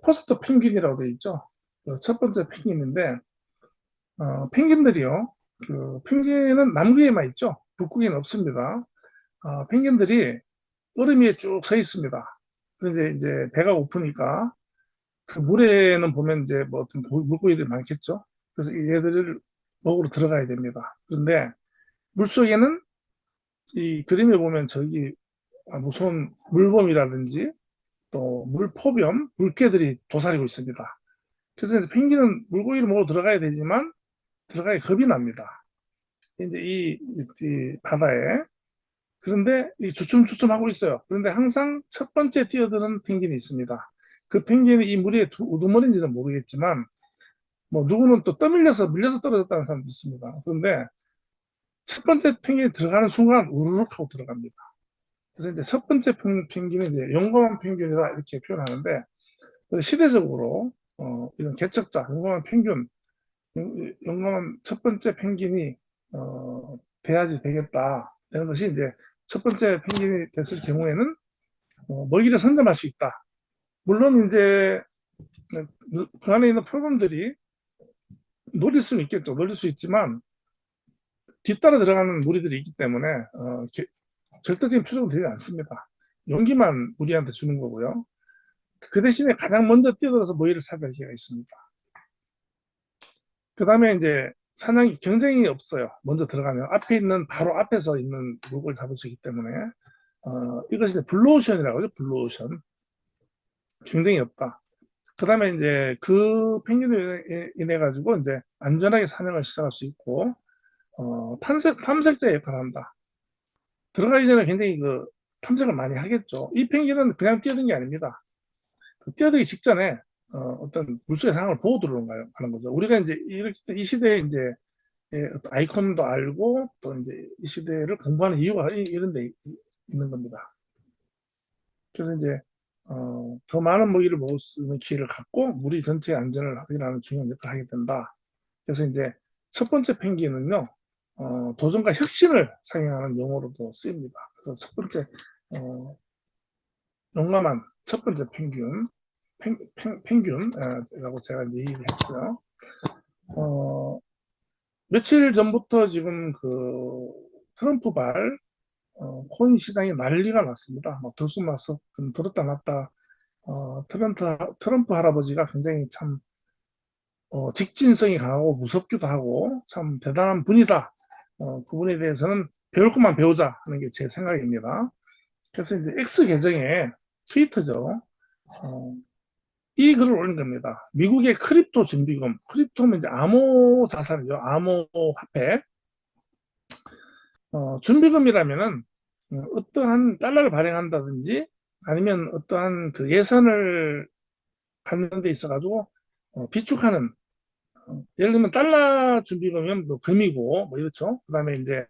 포스트 펭귄이라고 되어 있죠. 그첫 번째 펭귄인데, 펭귄들이요. 펭귄은 남극에만 있죠. 북극에는 없습니다. 펭귄들이 얼음 위에 쭉 서 있습니다. 그런데 이제 배가 고프니까 그 물에는 보면 이제 뭐 어떤 물고기들이 많겠죠. 그래서 얘들을 먹으러 들어가야 됩니다. 그런데 물속에는 이 그림에 보면 저기 무서운 물범이라든지 또 물포병, 물개들이 도사리고 있습니다. 그래서 이제 펭귄은 물고기를 먹으러 들어가야 되지만 들어가기 겁이 납니다. 이제 이 바다에. 그런데 이 주춤주춤 하고 있어요. 그런데 항상 첫 번째 뛰어드는 펭귄이 있습니다. 그 펭귄이 이 물에 우두머리인지는 모르겠지만 뭐 누구는 또 떠밀려서 밀려서 떨어졌다는 사람도 있습니다. 그런데 첫 번째 펭귄이 들어가는 순간 우르륵 하고 들어갑니다. 그래서 이제 첫 번째 펭귄은 이제 용감한 펭귄이다 이렇게 표현하는데 시대적으로 이런 개척자 용감한 펭귄 용감한 첫 번째 펭귄이 돼야지 되겠다 되는 것이 이제 첫 번째 펭귄이 됐을 경우에는 먹이를 선점할 수 있다. 물론 이제 그 안에 있는 프로그램들이 노릴 수는 있겠죠. 노릴 수 있지만 뒤따라 들어가는 무리들이 있기 때문에 절대적인 표적은 되지 않습니다. 용기만 우리한테 주는 거고요. 그 대신에 가장 먼저 뛰어들어서 먹이를 차지할 기회가 있습니다. 그 다음에 이제 사냥이 경쟁이 없어요. 먼저 들어가면 앞에 있는 바로 앞에서 있는 물고기를 잡을 수 있기 때문에 이것이 블루오션이라고 하죠. 블루오션. 경쟁이 없다. 그 다음에 이제 그 펭귄으로 인해 가지고 이제 안전하게 사냥을 시작할 수 있고 탐색자 역할을 한다. 들어가기 전에 굉장히 탐색을 많이 하겠죠. 이 펭귄은 그냥 뛰어든 게 아닙니다. 뛰어들기 직전에 어떤 물속의 상황을 보고 들어오는 하는 거죠. 우리가 이제 이렇게 이 시대에 이제 아이콘도 알고 또 이제 이 시대를 공부하는 이유가 이런 데 있는 겁니다. 그래서 이제 더 많은 먹이를 먹을 수 있는 기회를 갖고 무리 전체의 안전을 확인하는 중요한 역할을 하게 된다. 그래서 이제 첫 번째 펭귄은요, 도전과 혁신을 상징하는 용어로도 쓰입니다. 그래서 첫 번째 용감한 첫 번째 펭귄이라고 제가 이제 얘기를 했고요. 며칠 전부터 지금 트럼프발 코인 시장이 난리가 났습니다. 뭐 들쑥날쑥 들었다 놨다. 트럼프 할아버지가 굉장히 참 직진성이 강하고 무섭기도 하고 참 대단한 분이다. 그분에 대해서는 배울 것만 배우자 하는 게 제 생각입니다. 그래서 이제 X 계정에 트위터죠. 이 글을 올린 겁니다. 미국의 크립토 준비금, 크립토는 이제 암호 자산이죠. 암호 화폐. 준비금이라면은 어떠한 달러를 발행한다든지 아니면 어떠한 그 예산을 갖는 데 있어가지고 비축하는 예를 들면 달러 준비금이면 뭐 금이고 뭐 이렇죠. 그다음에 이제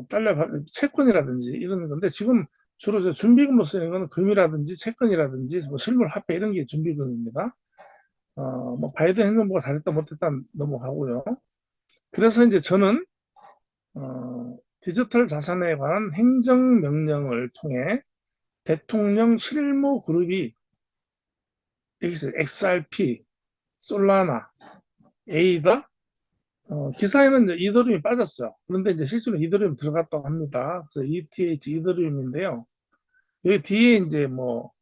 달러 채권이라든지 이런 건데 지금 주로 준비금으로 쓰는 건 금이라든지 채권이라든지 뭐 실물 화폐 이런 게 준비금입니다. 뭐 바이든 행정부가 잘했다 못했다 넘어가고요. 그래서 이제 저는 디지털 자산에 관한 행정명령을 통해 대통령 실무 그룹이 여기서 XRP, 솔라나, 에이다, 기사에는 이제 이더리움이 빠졌어요. 그런데 이제 실제로 이더리움 들어갔다고 합니다. 그래서 ETH 이더리움인데요. 여기 뒤에 이제 뭐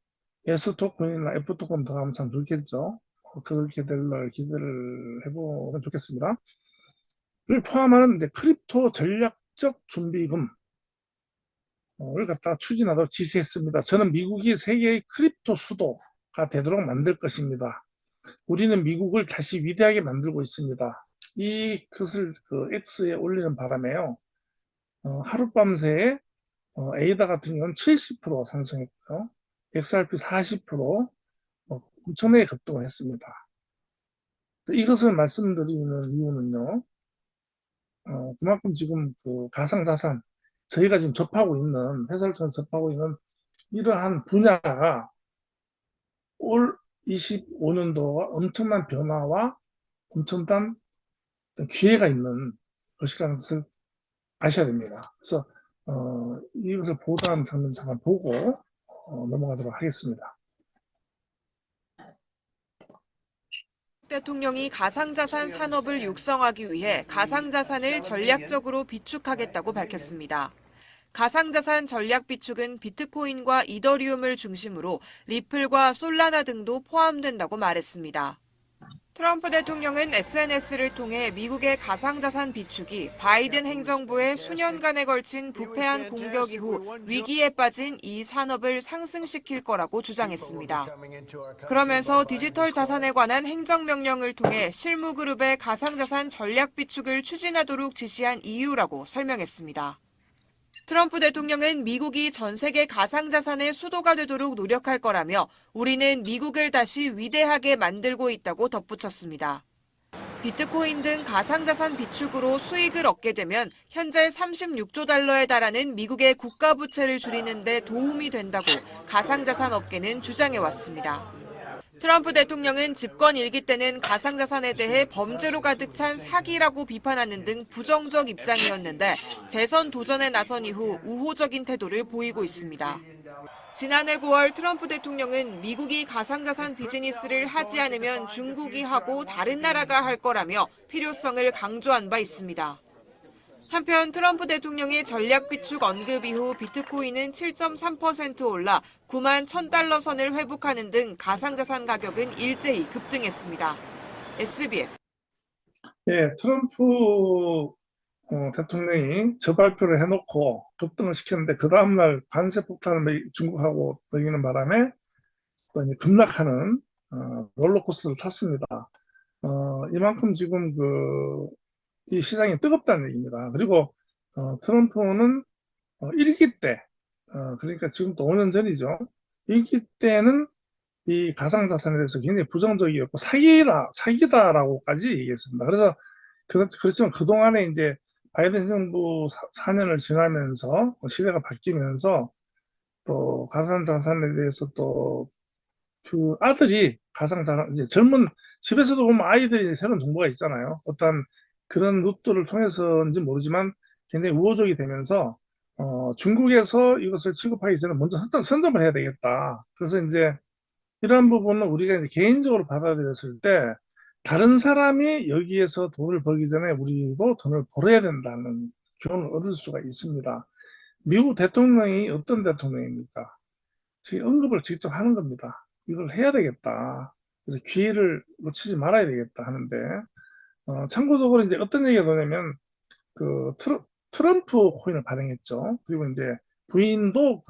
S 토큰이나 F 토큰 더 하면 참 좋겠죠. 그렇게 될 날 기대를 해보면 좋겠습니다. 를 포함하는 이제 크립토 전략적 준비금 을 갖다가 추진하도록 지시했습니다. 저는 미국이 세계의 크립토 수도가 되도록 만들 것입니다. 우리는 미국을 다시 위대하게 만들고 있습니다. 이 것을 X에 올리는 바람에요. 하룻밤새에 에이다 같은 경우는 70% 상승했고요. XRP 40% 엄청나게 급등을 했습니다. 이것을 말씀드리는 이유는요. 그만큼 지금 가상자산 저희가 지금 접하고 있는 회사를 통해 접하고 있는 이러한 분야가 올 25년도와 엄청난 변화와 엄청난 기회가 있는 것이라는 것을 아셔야 됩니다. 그래서 이것을 보도하는 장면 잠깐 보고 넘어가도록 하겠습니다. 대통령이 가상자산 산업을 육성하기 위해 가상자산을 전략적으로 비축하겠다고 밝혔습니다. 가상자산 전략 비축은 비트코인과 이더리움을 중심으로 리플과 솔라나 등도 포함된다고 말했습니다. 트럼프 대통령은 SNS를 통해 미국의 가상자산 비축이 바이든 행정부의 수년간에 걸친 부패한 공격 이후 위기에 빠진 이 산업을 상승시킬 거라고 주장했습니다. 그러면서 디지털 자산에 관한 행정명령을 통해 실무그룹의 가상자산 전략 비축을 추진하도록 지시한 이유라고 설명했습니다. 트럼프 대통령은 미국이 전 세계 가상자산의 수도가 되도록 노력할 거라며 우리는 미국을 다시 위대하게 만들고 있다고 덧붙였습니다. 비트코인 등 가상자산 비축으로 수익을 얻게 되면 현재 36조 달러에 달하는 미국의 국가부채를 줄이는 데 도움이 된다고 가상자산 업계는 주장해왔습니다. 트럼프 대통령은 집권 일기 때는 가상자산에 대해 범죄로 가득 찬 사기라고 비판하는 등 부정적 입장이었는데 재선 도전에 나선 이후 우호적인 태도를 보이고 있습니다. 지난해 9월 트럼프 대통령은 미국이 가상자산 비즈니스를 하지 않으면 중국이 하고 다른 나라가 할 거라며 필요성을 강조한 바 있습니다. 한편 트럼프 대통령의 전략 비축 언급 이후 비트코인은 7.3% 올라 9만 1,000달러 선을 회복하는 등 가상자산 가격은 일제히 급등했습니다. SBS. 예, 트럼프 대통령이 저 발표를 해놓고 급등을 시켰는데 그 다음날 관세 폭탄을 중국하고 먹이는 바람에 또 이제 급락하는 롤러코스터를 탔습니다. 이만큼 지금 이 시장이 뜨겁다는 얘기입니다. 그리고 트럼프는 일기 때, 그러니까 지금 또 5년 전이죠. 일기 때는 이 가상자산에 대해서 굉장히 부정적이었고 사기다라고까지 얘기했습니다. 그래서 그렇지만 그동안에 이제 바이든 정부 4년을 지나면서 시대가 바뀌면서 또 가상자산에 대해서 또 그 아들이 가상자산 이제 젊은 집에서도 보면 아이들이 새로운 정보가 있잖아요. 어떤 그런 루트를 통해서인지 모르지만 굉장히 우호적이 되면서 중국에서 이것을 취급하기 전에 먼저 선점을 해야 되겠다. 그래서 이제 이러한 부분은 우리가 이제 개인적으로 받아들였을 때 다른 사람이 여기에서 돈을 벌기 전에 우리도 돈을 벌어야 된다는 교훈을 얻을 수가 있습니다. 미국 대통령이 어떤 대통령입니까? 지금 언급을 직접 하는 겁니다. 이걸 해야 되겠다. 그래서 기회를 놓치지 말아야 되겠다 하는데, 참고적으로 이제 어떤 얘기가 나냐면, 그 트럼프 코인을 발행했죠. 그리고 이제 부인도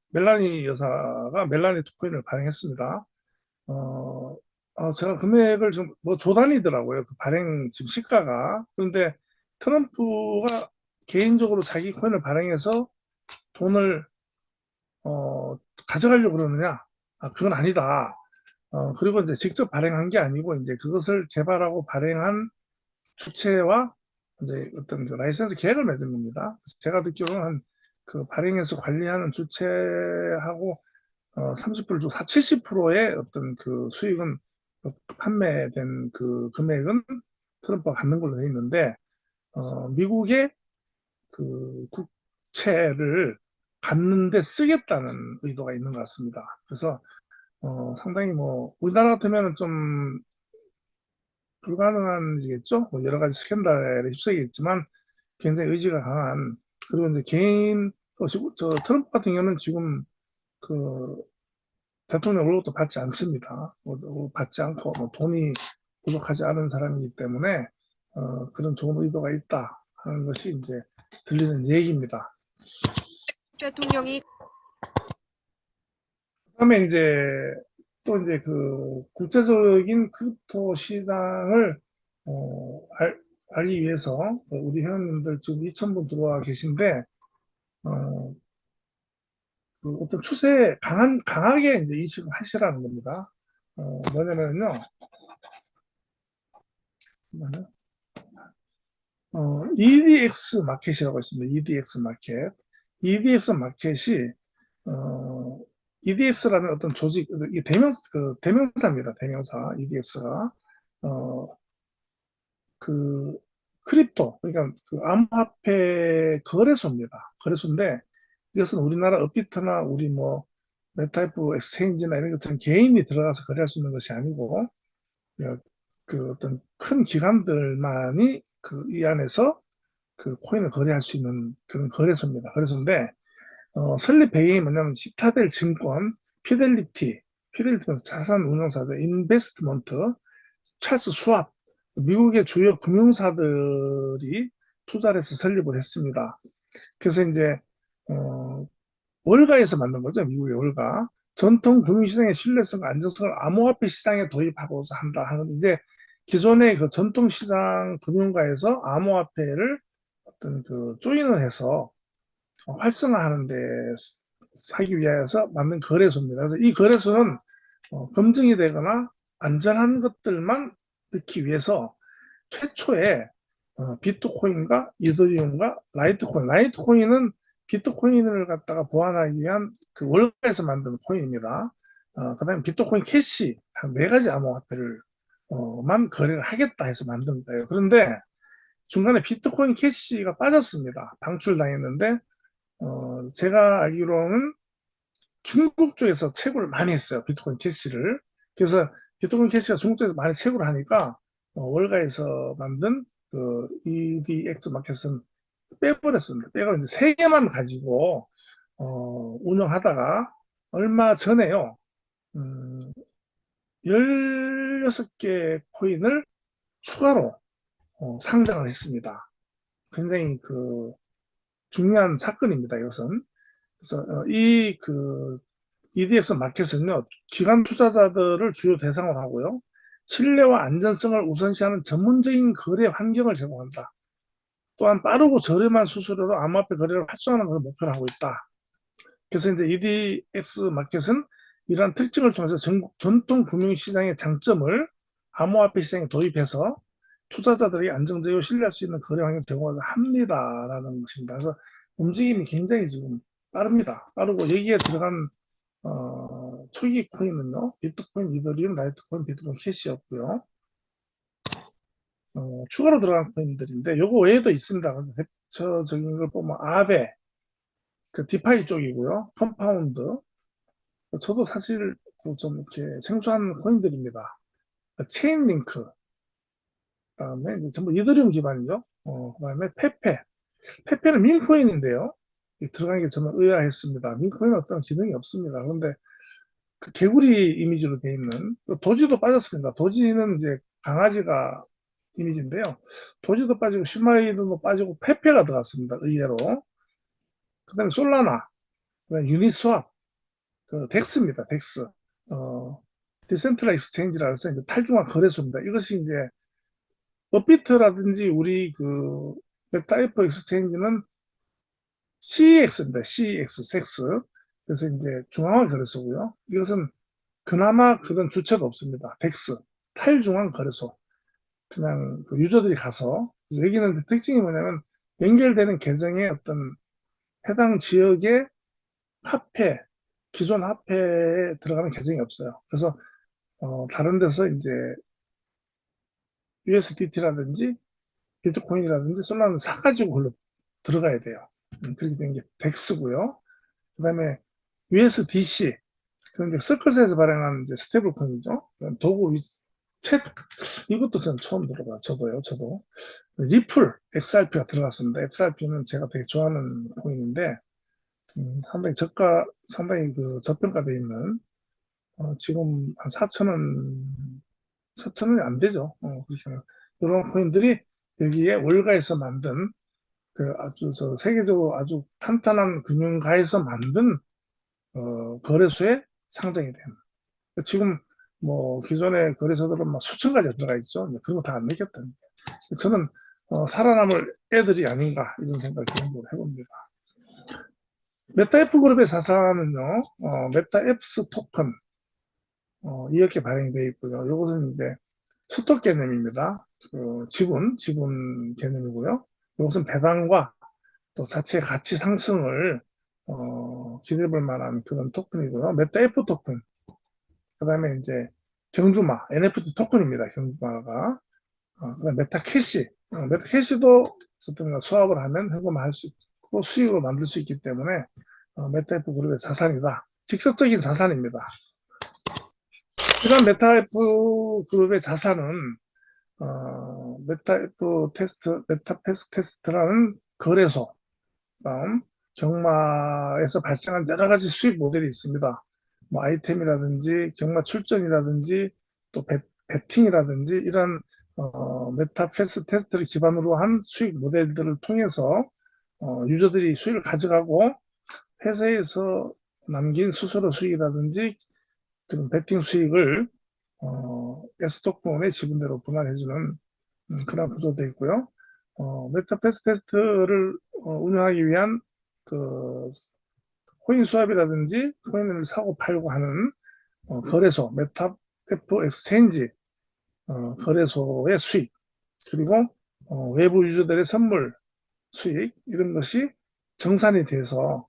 멜라니 여사가 멜라니 코인을 발행했습니다. 제가 금액을 좀, 뭐, 조단위더라고요. 그 발행 지금 시가가. 그런데 트럼프가 개인적으로 자기 코인을 발행해서 돈을, 가져가려고 그러느냐? 그건 아니다. 그리고 이제 직접 발행한 게 아니고, 이제 그것을 개발하고 발행한 주체와 이제 어떤 그 라이센스 계약을 맺은 겁니다. 제가 듣기로는 그 발행해서 관리하는 주체하고 30% 주고 70%의 어떤 그 수익은 판매된 그 금액은 트럼프가 갖는 걸로 되어 있는데 미국의 그 국채를 갖는데 쓰겠다는 의도가 있는 것 같습니다. 그래서 상당히 뭐 우리나라 같으면 좀 불가능한 일이겠죠. 뭐 여러 가지 스캔들에 휩싸이겠지만 굉장히 의지가 강한 그리고 이제 개인 저 트럼프 같은 경우는 지금 그 대통령 월급도 받지 않습니다. 받지 않고 뭐 돈이 부족하지 않은 사람이기 때문에 그런 좋은 의도가 있다 하는 것이 이제 들리는 얘기입니다. 대통령이 그다음에 이제 또 이제 그 국제적인 크립토 시장을 알기 위해서 우리 회원님들 지금 2,000분 들어와 계신데 어, 그 어떤 추세에 강하게 이제 인식을 하시라는 겁니다. 뭐냐면요. EDX 마켓이라고 있습니다. EDX 마켓. EDX 마켓이, EDX라는 어떤 조직, 이 대명사입니다. 대명사, EDX가. 그, 크립토, 그러니까 그 암호화폐 거래소입니다. 거래소인데, 이것은 우리나라 업비트나 우리 뭐, 메타이프 엑스체인지나 이런 것처럼 개인이 들어가서 거래할 수 있는 것이 아니고, 그 어떤 큰 기관들만이 그 이 안에서 그 코인을 거래할 수 있는 그런 거래소입니다. 거래소인데 설립 배경이 뭐냐면 시타델 증권, 피델리티는 자산 운용사들, 인베스트먼트, 찰스 수왑, 미국의 주요 금융사들이 투자를 해서 설립을 했습니다. 그래서 이제 어, 월가에서 만든 거죠. 미국의 월가. 전통 금융시장의 신뢰성과 안정성을 암호화폐 시장에 도입하고자 한다 하는 이제 기존의 그 전통시장 금융가에서 암호화폐를 어떤 그 조인을 해서 활성화하는 데 하기 위해서 만든 거래소입니다. 그래서 이 거래소는 검증이 되거나 안전한 것들만 넣기 위해서 최초에 비트코인과 이더리움과 라이트코인은 비트코인을 갖다가 보완하기 위한 그 월가에서 만든 코인입니다. 그다음에 비트코인 캐시 한 네 가지 암호화폐를 만 거래를 하겠다 해서 만든 거예요. 그런데 중간에 비트코인 캐시가 빠졌습니다. 방출당했는데 제가 알기로는 중국 쪽에서 채굴을 많이 했어요. 비트코인 캐시를. 그래서 비트코인 캐시가 중국 쪽에서 많이 채굴을 하니까 월가에서 만든 그 EDX 마켓은 빼버렸습니다. 빼고 이제 세 개만 가지고 운영하다가 얼마 전에요. 음, 16개 코인을 추가로 상장을 했습니다. 굉장히 그 중요한 사건입니다. 이것은. 그래서 이그 EDX 마켓은요, 기관 투자자들을 주요 대상으로 하고요, 신뢰와 안전성을 우선시하는 전문적인 거래 환경을 제공한다. 또한 빠르고 저렴한 수수료로 암호화폐 거래를 활성화하는 것을 목표로 하고 있다. 그래서 이제 EDX 마켓은 이러한 특징을 통해서 전통 금융시장의 장점을 암호화폐 시장에 도입해서 투자자들이 안정적이고 신뢰할 수 있는 거래 환경을 제공하려 합니다라는 것입니다. 그래서 움직임이 굉장히 지금 빠릅니다. 빠르고 여기에 들어간 초기 코인은요, 비트코인, 이더리움, 라이트코인, 비트코인 캐시였고요. 추가로 들어간 코인들인데, 요거 외에도 있습니다. 대표적인 걸 보면, 아베, 그 디파이 쪽이고요. 컴파운드. 저도 사실 그좀 이렇게 생소한 코인들입니다. 체인링크. 그다음에 이제 전부 이더리움 기반이죠. 그다음에 페페. 페페는 민코인인데요. 들어간 게 저는 의아했습니다. 민코인은 어떤 기능이 없습니다. 그런데 그 개구리 이미지로 되어 있는 도지도 빠졌습니다. 도지는 이제 강아지가 이미지인데요. 도지도 빠지고 시마이도 빠지고 페페가 들어갔습니다. 의외로. 그다음에 솔라나, 그다음에 유니스왑, 그 덱스입니다. 덱스. 디센트럴 익스체인지라 해서 이제 탈중앙 거래소입니다. 이것이 이제 업비트라든지 우리 그 메타에프 익스체인지는 CEX입니다. CEX, 섹스. 그래서 이제 중앙화 거래소고요. 이것은 그나마 그런 주체가 없습니다. 덱스, 탈중앙 거래소. 그냥 그 유저들이 가서, 여기는 특징이 뭐냐면, 연결되는 계정의 어떤 해당 지역의 화폐, 기존 화폐에 들어가는 계정이 없어요. 그래서, 다른 데서 이제 USDT라든지 비트코인이라든지 솔라는 사가지고 걸로 들어가야 돼요. 그렇게 된 게 덱스고요. 그 다음에 USDC, 그런 이제 서클스에서 발행한 이제 스테이블 코인이죠. 도구 챗, 이것도 전 처음 들어봐요. 저도. 리플, XRP가 들어갔습니다. XRP는 제가 되게 좋아하는 코인인데, 상당히 그 저평가되어 있는, 지금 한 4천원이 안 되죠. 그렇게 이런 코인들이 여기에 월가에서 만든, 그 아주 세계적으로 아주 탄탄한 금융가에서 만든, 거래소에 상장이 됩니다. 지금 뭐 기존의 거래소들은 막 수천 가지가 들어가 있죠. 그런 거 다 안 내겼다는 거예요. 저는 살아남을 애들이 아닌가 이런 생각을 개인적으로 해봅니다. 메타F 그룹의 자산은요, 메타앱스 토큰 이렇게 발행이 되어 있고요. 이것은 이제 스톡 개념입니다. 그 지분 개념이고요. 이것은 배당과 또 자체 가치 상승을 기대볼 만한 그런 토큰이고요. 메타F 토큰. 그다음에 이제 경주마, NFT 토큰입니다. 경주마가. 그다음 메타캐시. 메타캐시도 어떤 수합을 하면 현금화할 수 있고 수익으로 만들 수 있기 때문에 메타F 그룹의 자산이다. 직접적인 자산입니다. 이런 메타F 그룹의 자산은 메타패스 테스트라는 거래소, 다음 경마에서 발생한 여러 가지 수익 모델이 있습니다. 뭐 아이템이라든지 경마 출전이라든지 또 베팅이라든지 이런 메타패스 테스트를 기반으로 한 수익 모델들을 통해서 유저들이 수익을 가져가고 회사에서 남긴 수수료 수익이라든지 그런 베팅 수익을 S토큰의 지분대로 분할해주는 그런 구조되어 있고요. 메타패스 테스트를 운영하기 위한 그 코인 수합이라든지 코인을 사고 팔고 하는 거래소, 메타F 엑스체인지 거래소의 수익, 그리고 외부 유저들의 선물 수익 이런 것이 정산이 돼서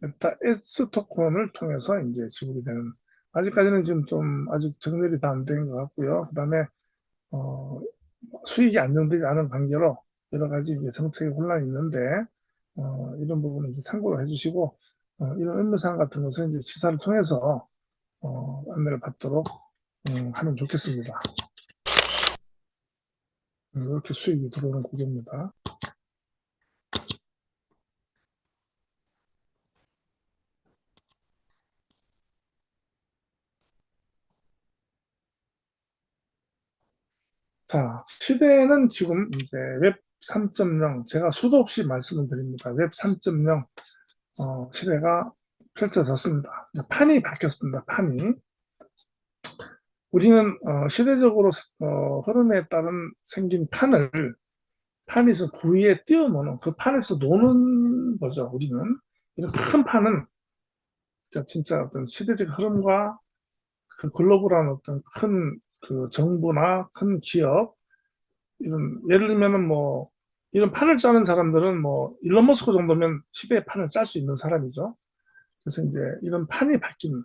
메타 S 토큰을 통해서 이제 지불이 되는, 아직까지는 지금 좀 아직 정렬이 다 안 된 것 같고요. 그다음에 어, 수익이 안정되지 않은 관계로 여러 가지 이제 정책의 혼란이 있는데 이런 부분은 이제 참고를 해주시고 이런 의무사항 같은 것은 이제 지사를 통해서 안내를 받도록 하면 좋겠습니다. 이렇게 수익이 들어오는 구조입니다. 자, 시대는 지금 이제 웹 3.0, 제가 수도 없이 말씀을 드립니다. 웹 3.0 시대가 펼쳐졌습니다. 판이 바뀌었습니다. 판이. 우리는 시대적으로 흐름에 따른 생긴 판에서 그 위에 띄워놓는 그 판에서 노는 거죠. 우리는 이런 큰 판은 진짜 어떤 시대적 흐름과 그 글로벌한 어떤 큰 그 정부나 큰 기업 이런 예를 들면은 뭐 이런 판을 짜는 사람들은 뭐 일론 머스크 정도면 시대의 판을 짤 수 있는 사람이죠. 그래서 이제 이런 판이 바뀐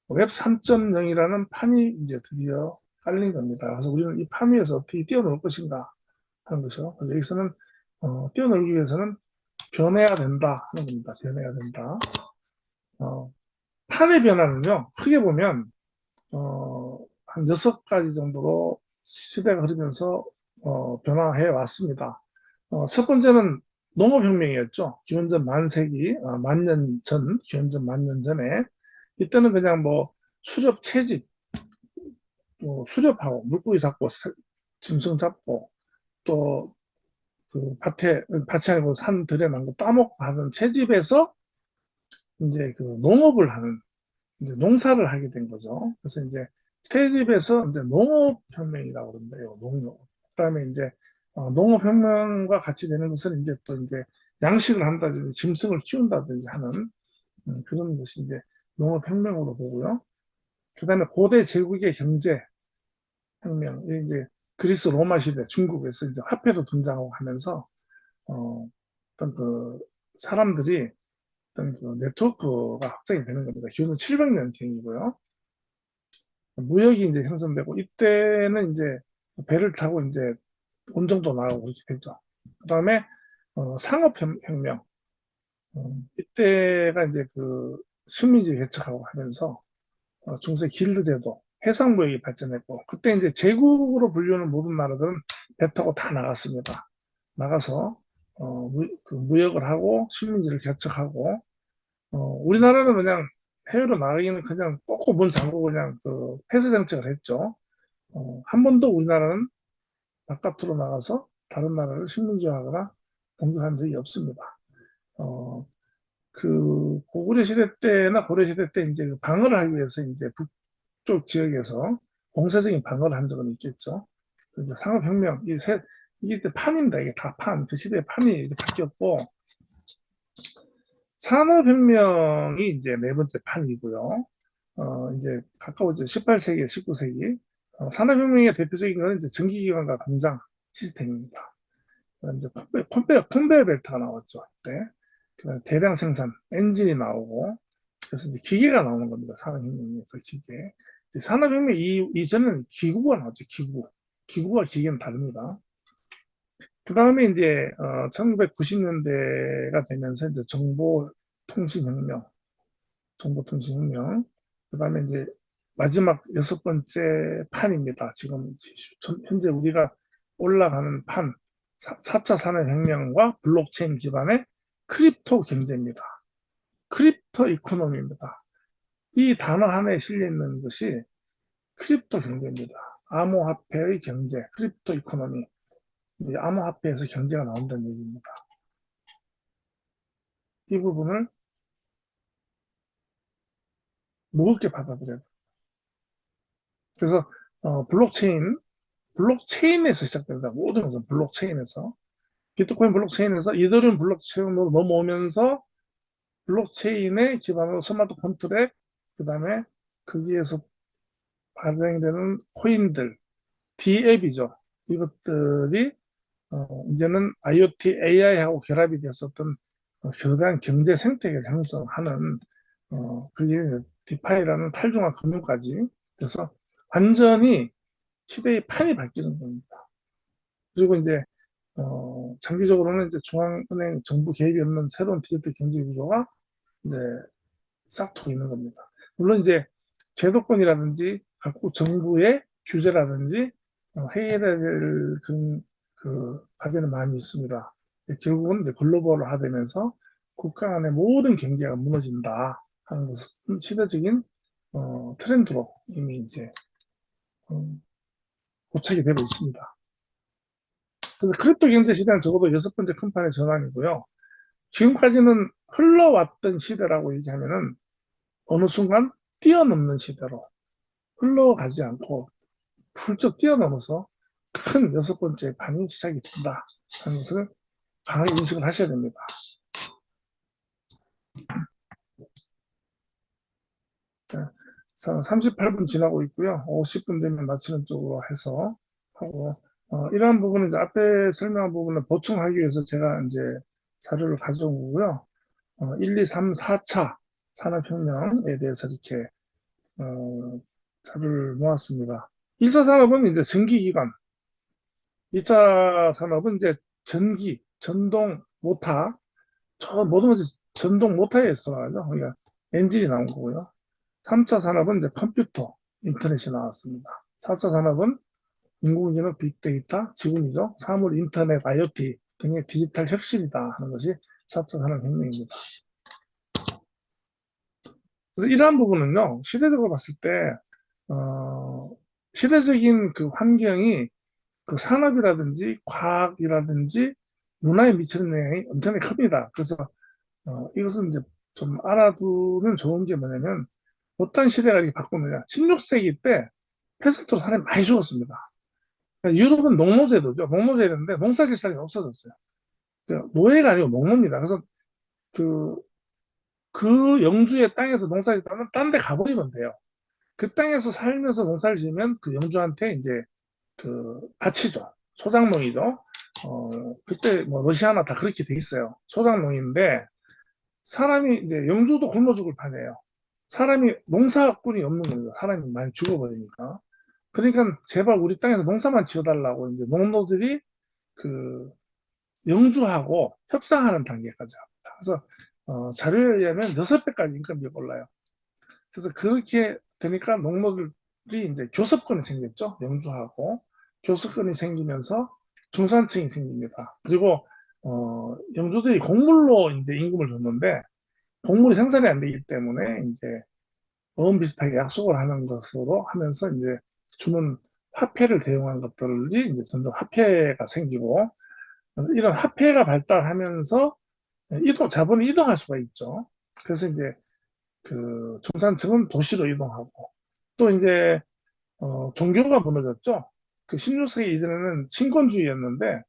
웹 3.0이라는 판이 이제 드디어 깔린 겁니다. 그래서 우리는 이 판 위에서 어떻게 뛰어놀 것인가 하는 것이죠. 그래서 여기서는 뛰어놀기 위해서는 변해야 된다 하는 겁니다. 변해야 된다. 어, 판의 변화는요, 크게 보면 한 6가지 정도로 시대가 흐르면서 변화해 왔습니다. 첫 번째는 농업혁명이었죠. 기원전 만세기, 만년 전, 기원전 만년 전에 이때는 그냥 뭐 수렵 채집, 수렵하고 물고기 잡고 짐승 잡고 또 그 밭이 아니고 산 들에 난거 따먹고 하는 채집에서 이제 그 농업을 하는, 이제 농사를 하게 된 거죠. 그래서 이제 채집에서 이제 농업혁명이라고 그러는데요. 농업. 그다음에 이제 농업혁명과 같이 되는 것은 이제 또 이제 양식을 한다든지 짐승을 키운다든지 하는 그런 것이 이제 농업혁명으로 보고요. 그다음에 고대 제국의 경제혁명, 이제 그리스 로마 시대 중국에서 이제 화폐도 등장하고 하면서 어떤 그 사람들이 어떤 그 네트워크가 확장이 되는 겁니다. 기원은 700년경이고요. 무역이 이제 형성되고 이때는 이제 배를 타고 이제 온정도 나가고 그렇게 되죠. 그다음에 상업혁명, 이때가 이제 그 식민지 개척하고 하면서 중세 길드제도, 해상무역이 발전했고 그때 이제 제국으로 분류하는 모든 나라들은 배 타고 다 나갔습니다. 나가서 그 무역을 하고 식민지를 개척하고 우리나라는 그냥 해외로 나가기는 그냥 꼭꼭 문 잠그고 그냥 그 폐쇄 정책을 했죠. 한 번도 우리나라는 바깥으로 나가서 다른 나라를 식민지화하거나 공격한 적이 없습니다. 어, 그 고구려 시대 때나 고려 시대 때 이제 그 방어를 하기 위해서 이제 북쪽 지역에서 공세적인 방어를 한 적은 있겠죠. 이제 상업혁명, 이게 판입니다. 이게 다 판, 그 시대의 판이 바뀌었고, 산업혁명이 이제 네 번째 판이고요. 이제 가까워져 18세기, 19세기. 산업혁명의 대표적인 것은 이제 전기기관과 공장 시스템입니다. 이제 컨베이어 벨트가 나왔죠. 그때. 대량 생산, 엔진이 나오고, 그래서 이제 기계가 나오는 겁니다. 산업혁명에서 기계. 이제 산업혁명 이전에는 기구가 나왔죠. 기구. 기구와 기계는 다릅니다. 그 다음에 이제 1990년대가 되면서 이제 정보통신혁명, 그 다음에 이제 마지막 여섯 번째 판입니다. 지금 현재 우리가 올라가는 판, 4차 산업혁명과 블록체인 기반의 크립토 경제입니다. 크립토 이코노미입니다. 이 단어 하나에 실려 있는 것이 크립토 경제입니다. 암호화폐의 경제, 크립토 이코노미. 암호화폐에서 경제가 나온다는 얘기입니다. 이 부분을 무겁게 받아들여요. 그래서 블록체인에서 시작됩니다. 모든 것은 블록체인에서. 비트코인 블록체인에서 이더리움 블록체인으로 넘어오면서 블록체인의 기반으로 스마트 컨트랙, 그 다음에 거기에서 발행되는 코인들, D앱이죠. 이것들이 이제는 IoT, AI하고 결합이 됐었던 거대한 경제 생태계를 형성하는 그게 디파이라는 탈중앙 금융까지 그래서 완전히 시대의 판이 바뀌는 겁니다. 그리고 이제 장기적으로는 이제 중앙은행 정부 개입이 없는 새로운 디지털 경제 구조가 이제 싹 트고 있는 겁니다. 물론 이제 제도권이라든지 각국 정부의 규제라든지 해결해야 될 그 과제는 많이 있습니다. 결국은 이제 글로벌화 되면서 국가 간의 모든 경제가 무너진다 하는 것은 시대적인 트렌드로 이미 이제 고착이 되고 있습니다. 그래서 크립토 경제 시대는 적어도 여섯 번째 큰 판의 전환이고요. 지금까지는 흘러왔던 시대라고 얘기하면은 어느 순간 뛰어넘는 시대로 흘러가지 않고 훌쩍 뛰어넘어서 큰 여섯 번째 판이 시작이 된다 하는 것을 강하게 인식을 하셔야 됩니다. 자, 38분 지나고 있고요. 50분 되면 마치는 쪽으로 해서 하고 이러한 부분은 이제 앞에 설명한 부분을 보충하기 위해서 제가 이제 자료를 가져온 거고요. 1, 2, 3, 4차 산업혁명에 대해서 이렇게 자료를 모았습니다. 1차 산업은 이제 전기기관, 2차 산업은 이제 전기, 전동, 모터, 저 모든 것이 전동 모터에서 나가죠. 그러니까 엔진이 나온 거고요. 3차 산업은 이제 컴퓨터, 인터넷이 나왔습니다. 4차 산업은 인공지능, 빅데이터, 지금이죠. 사물, 인터넷, IoT 등의 디지털 혁신이다 하는 것이 4차 산업혁명입니다. 그래서 이러한 부분은요, 시대적으로 봤을 때, 시대적인 그 환경이 그 산업이라든지 과학이라든지 문화에 미치는 영향이 엄청나게 큽니다. 그래서 이것은 이제 좀 알아두면 좋은 게 뭐냐면 어떤 시대가 이렇게 바꾸느냐. 16세기 때 패스트로 사람이 많이 죽었습니다. 그러니까 유럽은 농노제도죠. 농노제도인데 농사질 사람이 없어졌어요. 그러니까 노예가 아니고 농노입니다. 그래서 그, 그 영주의 땅에서 농사를 짓다면 딴 데 가버리면 돼요. 그 땅에서 살면서 농사를 지으면 그 영주한테 이제 그 바치죠. 소작농이죠. 그때 뭐 러시아나 다 그렇게 돼 있어요. 소작농인데 사람이 이제 영주도 굶어 죽을 판이에요. 사람이 농사꾼이 없는 겁니다. 사람이 많이 죽어버리니까. 그러니까 제발 우리 땅에서 농사만 지어달라고 이제 농노들이 그 영주하고 협상하는 단계까지 합니다. 그래서 자료에 의하면 6배까지 임금이 올라요. 그래서 그렇게 되니까 농노들이 이제 교섭권이 생겼죠. 영주하고 교섭권이 생기면서 중산층이 생깁니다. 그리고 영주들이 곡물로 이제 임금을 줬는데 곡물이 생산이 안 되기 때문에 이제 어음 비슷하게 약속을 하는 것으로 하면서 이제 주는 화폐를 대용한 것들이 이제 점점 화폐가 생기고 이런 화폐가 발달하면서 자본이 이동할 수가 있죠. 그래서 이제 그 중산층은 도시로 이동하고 또 이제 종교가 무너졌죠. 그 16세기 이전에는 신권주의였는데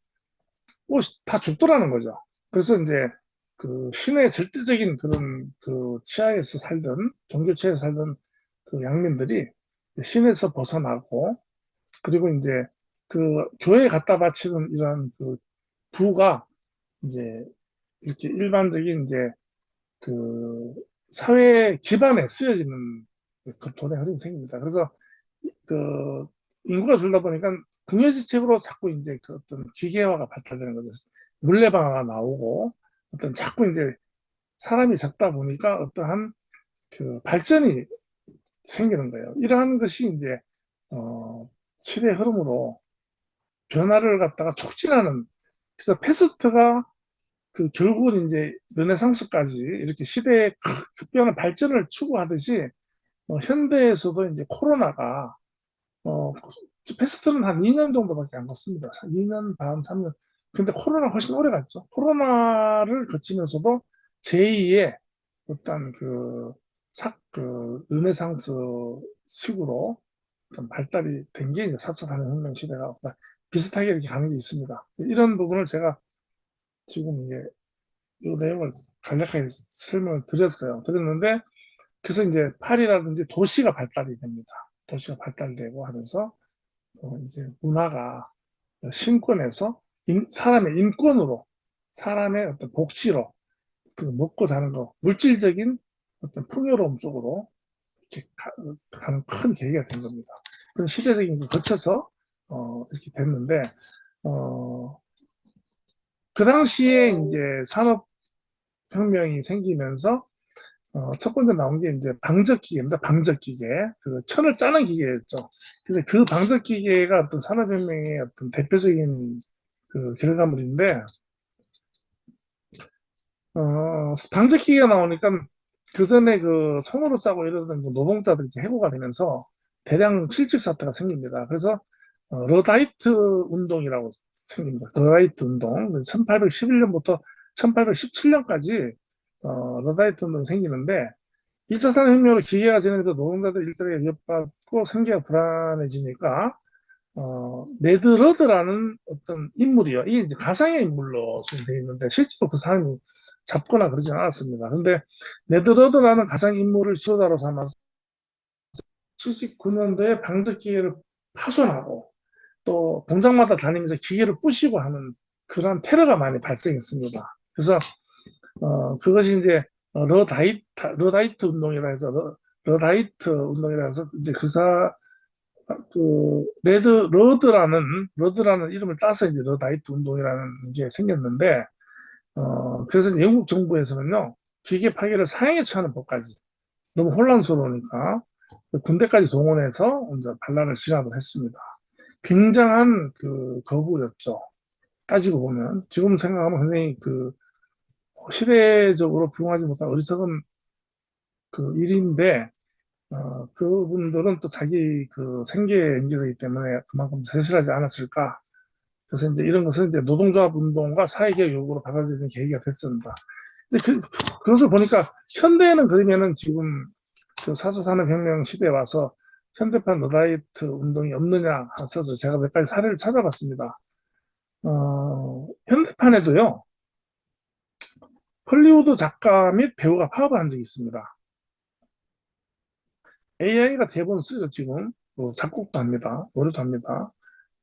뭐다 죽더라는 거죠. 그래서 이제 그 신의 절대적인 그런 그 치하에서 살던 종교 치하에서 살던 그 양민들이 신에서 벗어나고 그리고 이제 그 교회에 갖다 바치는 이런 그 부가 이제 이렇게 일반적인 이제 그 사회 기반에 쓰여지는 그 돈의 흐름이 생깁니다. 그래서 그 인구가 줄다 보니까 궁여지책으로 자꾸 이제 그 어떤 기계화가 발달되는 거죠. 물레방아가 나오고 어떤 자꾸 이제 사람이 적다 보니까 어떠한 그 발전이 생기는 거예요. 이러한 것이 이제 시대의 흐름으로 변화를 갖다가 촉진하는, 그래서 패스트가 그 결국은 이제 르네상스까지 이렇게 시대의 급변한 발전을 추구하듯이 현대에서도 이제 코로나가 패스트는 한 2년 정도밖에 안 갔습니다. 2년 반, 3년. 근데 코로나 훨씬 오래 갔죠. 코로나를 거치면서도 제2의 어떤 르네상스 식으로 좀 발달이 된 게 이제 4차 산업혁명 시대가 비슷하게 이렇게 가는 게 있습니다. 이런 부분을 제가 지금 이게 이 내용을 간략하게 설명을 드렸는데, 그래서 이제 파리라든지 도시가 발달이 됩니다. 도시가 발달되고 하면서 이제 문화가 신권에서 사람의 인권으로, 사람의 어떤 복지로, 그 먹고 사는 거, 물질적인 어떤 풍요로움 쪽으로 이렇게 가는 큰 계기가 된 겁니다. 그런 시대적인 걸 거쳐서 이렇게 됐는데, 어, 그 당시에 이제 산업혁명이 생기면서 첫 번째 나온 게 이제 방적기계입니다. 방적기계. 그 천을 짜는 기계였죠. 그래서 그 방적기계가 어떤 산업혁명의 어떤 대표적인 그 결과물인데, 방적기계가 나오니까 그 전에 그 손으로 짜고 이러던 그 노동자들이 이제 해고가 되면서 대량 실직 사태가 생깁니다. 그래서 러다이트 운동이라고 생깁니다. 러다이트 운동. 1811년부터 1817년까지 러다이트 운동이 생기는데, 1차 산업혁명으로 기계가 진행돼도 노동자들 일자리가 위협받고 생계가 불안해지니까 네드러드라는 어떤 인물이요. 이게 이제 가상의 인물로 지금 되어 있는데 실제로 그 사람이 잡거나 그러지 않았습니다. 근데 네드러드라는 가상 인물을 지도자로 삼아서 79년도에 방적기계를 파손하고 또 공장마다 다니면서 기계를 부시고 하는 그런 테러가 많이 발생했습니다. 그래서 그것이 이제 러다이트 운동이라 해서 러다이트 운동이라 해서 이제 러드라는 이름을 따서 이제 러다이트 운동이라는 게 생겼는데, 그래서 영국 정부에서는요, 기계 파괴를 사형에 처하는 법까지 너무 혼란스러우니까 군대까지 동원해서 이제 반란을 진압을 했습니다. 굉장한 그 거부였죠. 따지고 보면 지금 생각하면 굉장히 그 시대적으로 부응하지 못한 어리석은 그 일인데, 그분들은 또 자기 그 생계에 연결되기 때문에 그만큼 세실하지 않았을까. 그래서 이제 이런 것은 이제 노동조합 운동과 사회개혁 요구로 받아들이는 계기가 됐습니다. 근데 그것을 보니까 현대에는 그러면은 지금 그 4차 산업혁명 시대에 와서 현대판 러다이트 운동이 없느냐 하셔서 제가 몇 가지 사례를 찾아봤습니다. 현대판에도요, 헐리우드 작가 및 배우가 파업을 한 적이 있습니다. AI가 대본 쓰죠, 지금. 뭐 작곡도 합니다. 노래도 합니다.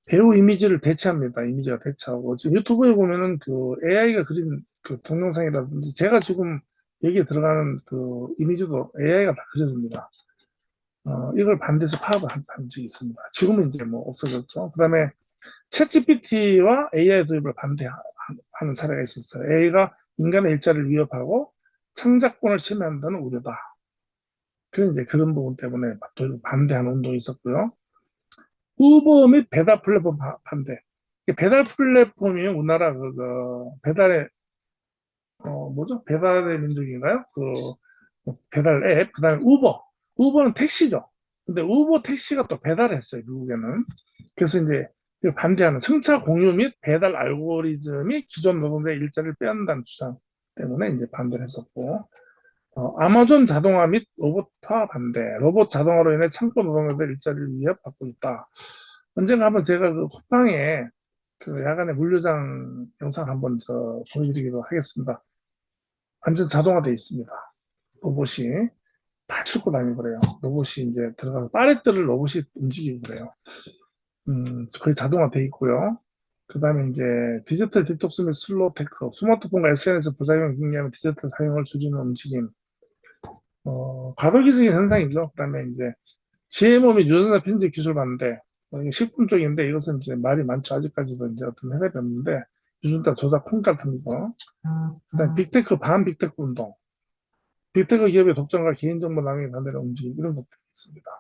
배우 이미지를 대체합니다. 이미지가 대체하고. 지금 유튜브에 보면은 그 AI가 그린 그 동영상이라든지 제가 지금 여기에 들어가는 그 이미지도 AI가 다 그려줍니다. 이걸 반대해서 파업을 한 적이 있습니다. 지금은 이제 뭐 없어졌죠. 그 다음에 챗 GPT와 AI 도입을 반대하는 사례가 있었어요. AI가 인간의 일자리를 위협하고 창작권을 침해한다는 우려다. 그런 이제 그런 부분 때문에 반대하는 운동이 있었고요. 우버 및 배달 플랫폼 반대. 배달 플랫폼이 우리나라 배달의 뭐죠? 배달의 민족인가요? 배달 앱, 그다음에 우버. 우버는 택시죠. 근데 우버 택시가 또 배달을 했어요, 미국에는. 그래서 이제 반대하는 승차 공유 및 배달 알고리즘이 기존 노동자의 일자리를 빼앗는다는 주장 때문에 이제 반대를 했었고, 아마존 자동화 및 로봇화 반대. 로봇 자동화로 인해 창고 노동자들 일자리를 위협받고 있다. 언젠가 한번 제가 그 쿠팡에 그 야간에 물류장 영상 한번 보여드리기로 하겠습니다. 완전 자동화되어 있습니다. 로봇이 다 싣고 다니고 그래요. 로봇이 이제 들어가서 파레트를 로봇이 움직이고 그래요. 거의 자동화되어 있고요. 그 다음에 이제 디지털 디톡스 및 슬로우 테크, 스마트폰과 SNS 부작용을 경계하면 디지털 사용을 줄이는 움직임. 과도기적인 현상이죠. 그 다음에 이제 GMO 및 유전자 편집 기술 반대. 이게 식품 쪽인데 이것은 이제 말이 많죠. 아직까지도 이제 어떤 해답이 없는데 유전자 조작 콩 같은 거. 그다음 빅테크 반빅테크 운동. 빅테크 기업의 독점과 개인정보 낭비 반대로 움직임 이런 것들이 있습니다.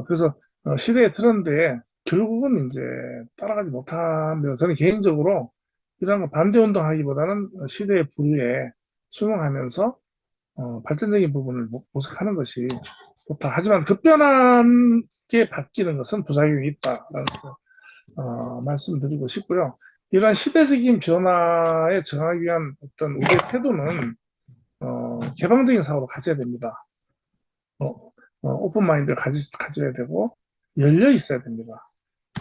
그래서 시대의 트렌드에 결국은 이제 따라가지 못합니다. 저는 개인적으로 이런 반대 운동하기보다는 시대의 부류에 순응하면서 발전적인 부분을 모색하는 것이 좋다. 하지만 급변하게 바뀌는 것은 부작용이 있다라는 것을 말씀드리고 싶고요. 이러한 시대적인 변화에 저항하기 위한 어떤 우리의 태도는 개방적인 사고를 가져야 됩니다. 오픈 마인드를 가져야 되고 열려 있어야 됩니다.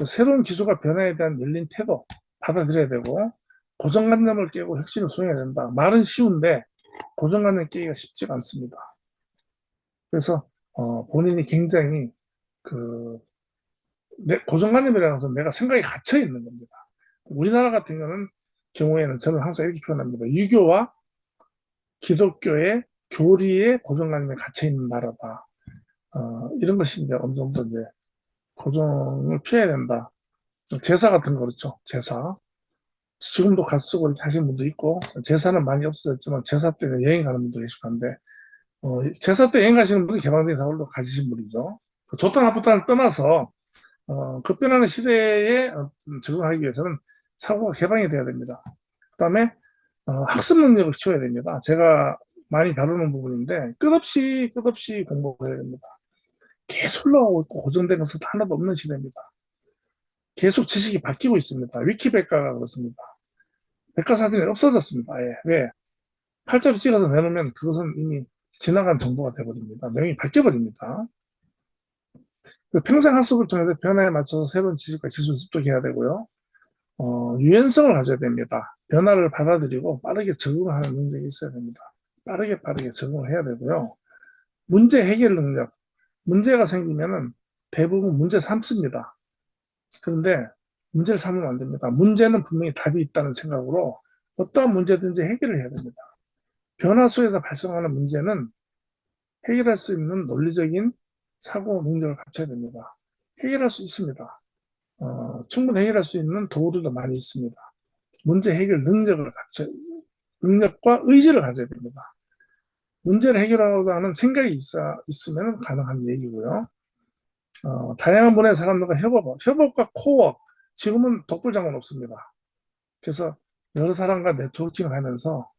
새로운 기술과 변화에 대한 열린 태도 받아들여야 되고 고정관념을 깨고 혁신을 수행해야 된다. 말은 쉬운데 고정관념 깨기가 쉽지가 않습니다. 그래서 본인이 굉장히 그 고정관념이라는 것은 내가 생각이 갇혀 있는 겁니다. 우리나라 같은 경우에는 저는 항상 이렇게 표현합니다. 유교와 기독교의 교리의 고정관념에 갇혀 있는 나라다. 이런 것이 이제 어느 정도 이제 고정을 피해야 된다. 제사 같은 거 그렇죠. 제사. 지금도 갓 쓰고 이렇게 하시는 분도 있고, 제사는 많이 없어졌지만, 제사 때 여행 가는 분도 계시고 한데, 제사 때 여행 가시는 분이 개방적인 사고를 가지신 분이죠. 좋다 나쁘다를 떠나서, 급변하는 시대에 적응하기 위해서는 사고가 개방이 돼야 됩니다. 그 다음에, 학습 능력을 키워야 됩니다. 제가 많이 다루는 부분인데, 끝없이 공부를 해야 됩니다. 계속 흘러가고 있고, 고정된 것은 하나도 없는 시대입니다. 계속 지식이 바뀌고 있습니다. 위키백과가 그렇습니다. 백과사전이 없어졌습니다. 아예. 왜? 팔자로 찍어서 내놓으면 그것은 이미 지나간 정보가 되어버립니다. 내용이 바뀌어버립니다. 평생 학습을 통해서 변화에 맞춰서 새로운 지식과 기술을 습득해야 되고요. 유연성을 가져야 됩니다. 변화를 받아들이고 빠르게 적응하는 능력이 있어야 됩니다. 빠르게 적응을 해야 되고요. 문제 해결 능력. 문제가 생기면은 대부분 문제 삼습니다. 그런데 문제를 삼으면 안 됩니다. 문제는 분명히 답이 있다는 생각으로 어떠한 문제든지 해결을 해야 됩니다. 변화 속에서 발생하는 문제는 해결할 수 있는 논리적인 사고 능력을 갖춰야 됩니다. 해결할 수 있습니다. 충분히 해결할 수 있는 도구들도 많이 있습니다. 문제 해결 능력과 의지를 가져야 됩니다. 문제를 해결하고자 하는 생각이 있으면 가능한 얘기고요. 다양한 분야의 사람들과 협업과 코어업, 지금은 독불장군 없습니다. 그래서 여러 사람과 네트워킹을 하면서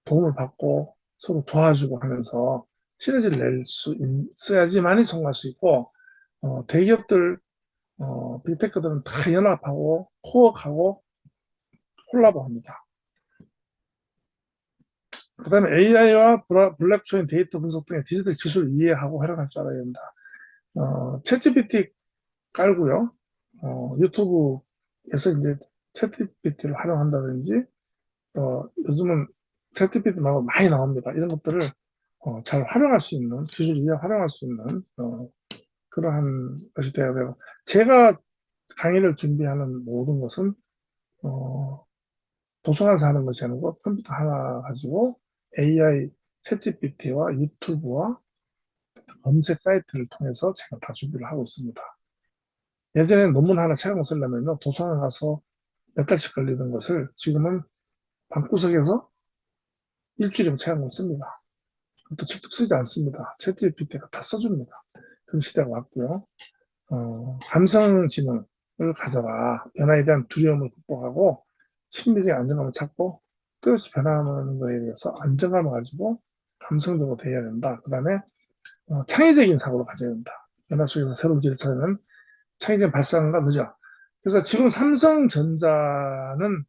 도움을 받고 서로 도와주고 하면서 시너지를 낼 수 있어야지만이 성공할 수 있고, 대기업들, 빅테크들은 다 연합하고 코어하고 콜라보합니다. 그 다음에 AI와 블록체인 데이터 분석 등의 디지털 기술을 이해하고 활용할 줄 알아야 된다. 챗GPT 깔고요. 유튜브에서 이제 챗GPT를 활용한다든지, 요즘은 챗GPT 말고 많이 나옵니다. 이런 것들을 잘 활용할 수 있는, 기술을 이해 활용할 수 있는, 그러한 것이 되어야 되고, 제가 강의를 준비하는 모든 것은, 도서관에서 하는 것이 아니고 컴퓨터 하나 가지고 AI, 챗GPT와 유튜브와 검색 사이트를 통해서 제가 다 준비를 하고 있습니다. 예전에는 논문 하나 책을 쓰려면 도서관 가서 몇 달씩 걸리는 것을 지금은 방구석에서 일주일이면 책을 씁니다. 또 직접 쓰지 않습니다. 챗GPT가 다 써줍니다. 그런 시대가 왔고요. 감성지능을 가져라. 변화에 대한 두려움을 극복하고 심리적 안정감을 찾고 끝없이 변화하는 것에 대해서 안정감을 가지고 감성적으로 대해야 된다. 그 다음에 창의적인 사고를 가져야 된다. 변화 속에서 새로운 길을 찾는 창의적인 발상과 느려. 그래서 지금 삼성전자는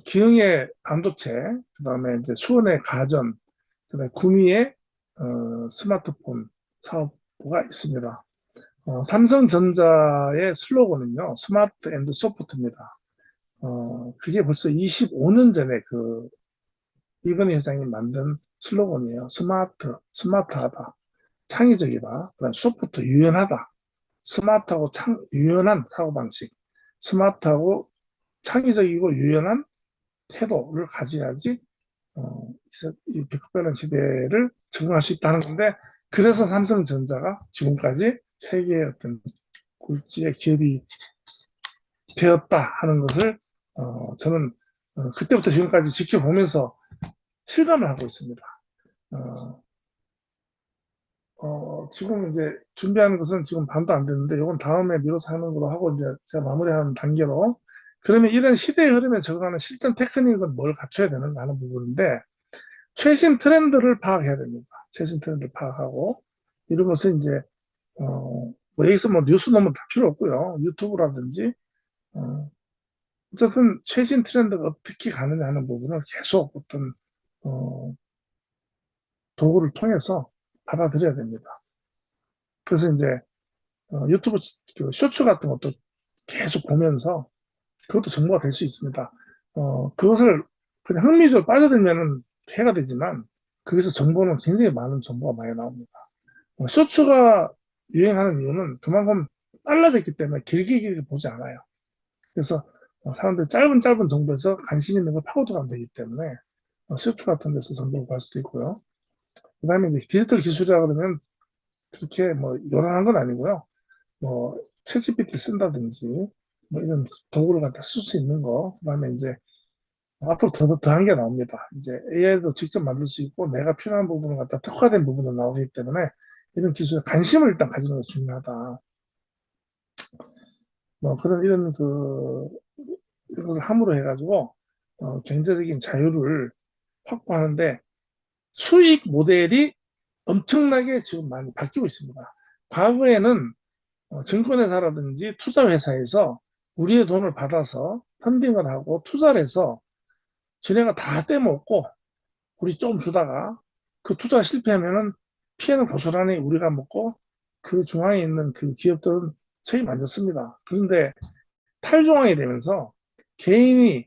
기흥의 반도체, 그 다음에 이제 수원의 가전, 그 다음에 구미의 스마트폰 사업부가 있습니다. 삼성전자의 슬로건은요, 스마트 앤드 소프트입니다. 그게 벌써 25년 전에 이건희 회장이 만든 슬로건이에요. 스마트하다, 창의적이다, 그다음 소프트, 유연하다. 스마트하고 유연한 사고방식, 스마트하고 창의적이고 유연한 태도를 가져야지 이 비급변한 시대를 적응할 수 있다는 건데, 그래서 삼성전자가 지금까지 세계의 어떤 굴지의 기업이 되었다 하는 것을 저는 그때부터 지금까지 지켜보면서 실감을 하고 있습니다. 어, 지금 이제 준비하는 것은 지금 반도 안 됐는데, 이건 다음에 미뤄서 하는 걸로 하고, 이제 제가 마무리하는 단계로. 그러면 이런 시대의 흐름에 적응하는 실전 테크닉은 뭘 갖춰야 되는가 하는 부분인데, 최신 트렌드를 파악해야 됩니다. 최신 트렌드를 파악하고, 이런 것은 이제, 뭐 여기서 뭐 뉴스 너무 다 필요 없고요. 유튜브라든지, 어, 어쨌든 최신 트렌드가 어떻게 가느냐 하는 부분을 계속 어떤, 어, 도구를 통해서 받아들여야 됩니다. 그래서 이제, 유튜브 그 쇼츠 같은 것도 계속 보면서 그것도 정보가 될 수 있습니다. 그것을 그냥 흥미적으로 빠져들면은 해가 되지만 거기서 정보는 굉장히 많은 정보가 많이 나옵니다. 쇼츠가 유행하는 이유는 그만큼 빨라졌기 때문에 길게 보지 않아요. 그래서 사람들이 짧은 정보에서 관심 있는 걸 파고들어가면 되기 때문에 쇼츠 같은 데서 정보를 구할 수도 있고요. 그 다음에 이제 디지털 기술이라 그러면 그렇게 뭐 요란한 건 아니고요. 뭐 챗GPT 쓴다든지 뭐 이런 도구를 갖다 쓸 수 있는 거, 그다음에 이제 앞으로 더한 게 나옵니다. 이제 AI도 직접 만들 수 있고 내가 필요한 부분을 갖다 특화된 부분으로 나오기 때문에 이런 기술에 관심을 일단 가지는 것이 중요하다. 뭐 그런 이런 이런 것을 함으로 해가지고 경제적인 자유를 확보하는데 수익 모델이 엄청나게 지금 많이 바뀌고 있습니다. 과거에는 증권회사라든지 투자회사에서 우리의 돈을 받아서 펀딩을 하고 투자를 해서 지네가 다 떼먹고 우리 조금 주다가 그 투자 실패하면은 피해는 고스란히 우리가 먹고 그 중앙에 있는 그 기업들은 책임 안 졌습니다. 그런데 탈중앙이 되면서 개인이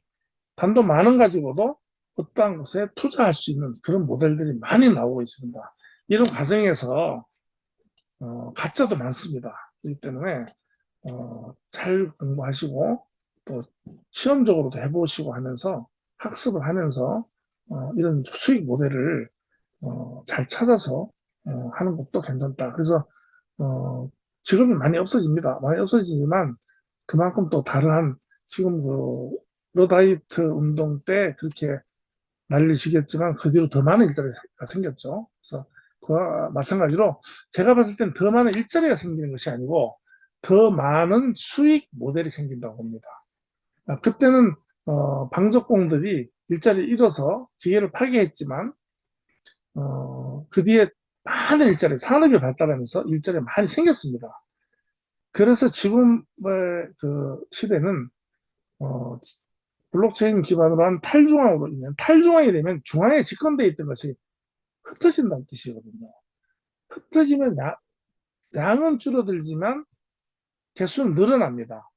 단돈 10,000원 가지고도 어떠한 곳에 투자할 수 있는 그런 모델들이 많이 나오고 있습니다. 이런 과정에서 가짜도 많습니다. 그렇기 때문에 잘 공부하시고 또 시험적으로도 해보시고 하면서 학습을 하면서 이런 수익 모델을 잘 찾아서 하는 것도 괜찮다. 그래서 직업이 많이 없어집니다. 많이 없어지지만 그만큼 또 다른 지금 그 러다이트 운동 때 그렇게 난리시겠지만 그 뒤로 더 많은 일자리가 생겼죠. 그래서 그와 마찬가지로 제가 봤을 땐 더 많은 일자리가 생기는 것이 아니고 더 많은 수익 모델이 생긴다고 봅니다. 그때는 방적공들이 일자리를 잃어서 기계를 파괴했지만 그 뒤에 많은 일자리, 산업이 발달하면서 일자리가 많이 생겼습니다. 그래서 지금의 그 시대는 어, 블록체인 기반으로 한 탈중앙으로 인해 탈중앙이 되면 중앙에 집권되어 있던 것이 흩어진다는 뜻이거든요. 흩어지면 양은 줄어들지만 개수는 늘어납니다.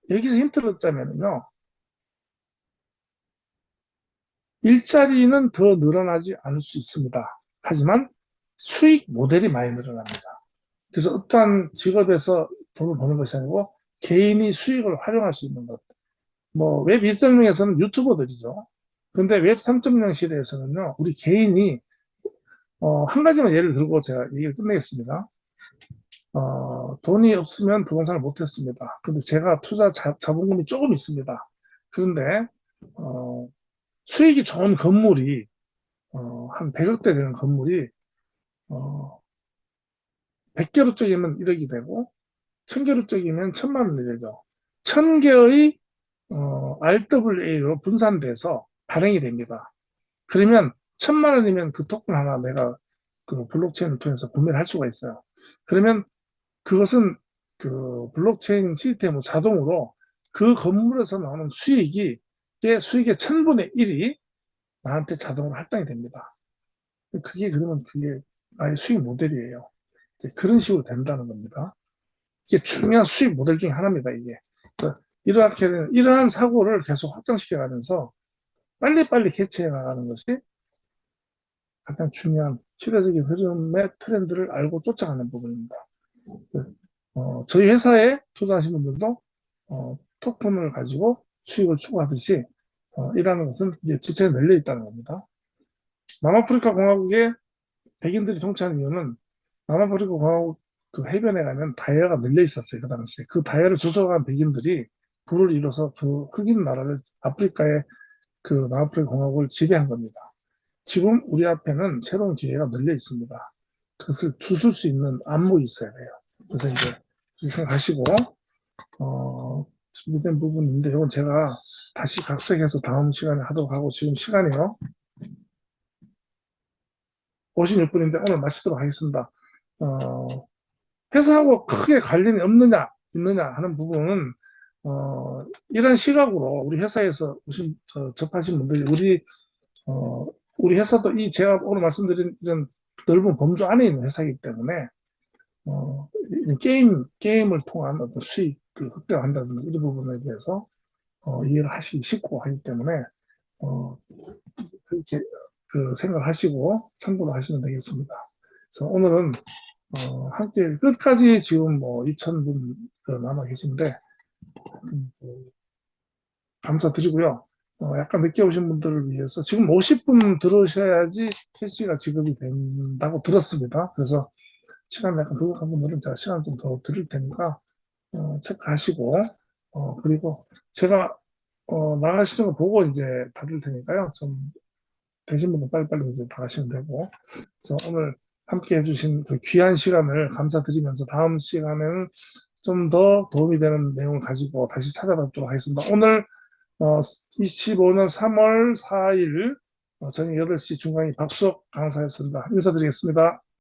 여기서 힌트를 얻자면요. 일자리는 더 늘어나지 않을 수 있습니다. 하지만 수익 모델이 많이 늘어납니다. 그래서 어떠한 직업에서 돈을 버는 것이 아니고 개인이 수익을 활용할 수 있는 것. 뭐 웹 1.0에서는 유튜버들이죠. 근데 웹 3.0 시대에서는요, 우리 개인이 한 가지만 예를 들고 제가 얘기를 끝내겠습니다. 돈이 없으면 부동산을 못했습니다. 근데 제가 투자 자본금이 조금 있습니다. 그런데 수익이 좋은 건물이 한 100억대 되는 건물이 어, 100개로 쪼개면 1억이 되고 1000개로 쪼개면 1000만 원이 되죠. 1000개의 RWA로 분산돼서 발행이 됩니다. 그러면 1000만 원이면 그 토큰 하나 내가 그 블록체인을 통해서 구매를 할 수가 있어요. 그러면 그것은 그 블록체인 시스템으로 자동으로 그 건물에서 나오는 수익의 1000분의 1이 나한테 자동으로 할당이 됩니다. 그게 아예 수익 모델이에요. 이제 그런 식으로 된다는 겁니다. 이게 중요한 수익 모델 중에 하나입니다, 이게. 그래서 이러한 사고를 계속 확장시켜 가면서 빨리빨리 개최해 나가는 것이 가장 중요한 시대적인 흐름의 트렌드를 알고 쫓아가는 부분입니다. 저희 회사에 투자하시는 분들도 토큰을 가지고 수익을 추구하듯이 일하는 것은 이제 지체에 널려 있다는 겁니다. 남아프리카 공화국에 백인들이 통치하는 이유는 남아프리카 공화국 그 해변에 가면 다이아가 널려 있었어요. 그 당시에. 그 다이아를 조성한 백인들이 부를 이뤄서 그 흑인 나라를 아프리카의 그 남아프리카 공화국을 지배한 겁니다. 지금 우리 앞에는 새로운 기회가 널려 있습니다. 그것을 주술 수 있는 안목이 있어야 돼요. 그래서 이제 생각하시고, 준비된 부분인데, 이건 제가 다시 각색해서 다음 시간에 하도록 하고, 지금 시간이요. 56분인데 오늘 마치도록 하겠습니다. 회사하고 크게 관련이 없느냐, 있느냐 하는 부분은, 이런 시각으로 우리 회사에서 접하신 분들이 우리 회사도 제가 오늘 말씀드린 이런 넓은 범주 안에 있는 회사이기 때문에, 게임을 통한 어떤 수익을 확대한다든지 이런 부분에 대해서, 이해를 하시기 쉽고 하기 때문에, 그렇게 생각하시고 참고를 하시면 되겠습니다. 그래서 오늘은, 함께 끝까지 지금 2,000분 남아 계신데, 감사드리고요. 약간 늦게 오신 분들을 위해서 지금 50분 들으셔야지 캐시가 지급이 된다고 들었습니다. 그래서 시간 약간 부족한 분들은 제가 시간 좀 더 드릴 테니까 체크하시고 그리고 제가 나가시는 거 보고 이제 받을 테니까요. 좀 되신 분은 빨리빨리 이제 나가시면 되고. 그래서 오늘 함께 해주신 그 귀한 시간을 감사드리면서 다음 시간에는 좀 더 도움이 되는 내용을 가지고 다시 찾아뵙도록 하겠습니다. 오늘 25년 3월 4일 저녁 8시 중간이 박수옥 강사였습니다. 인사드리겠습니다.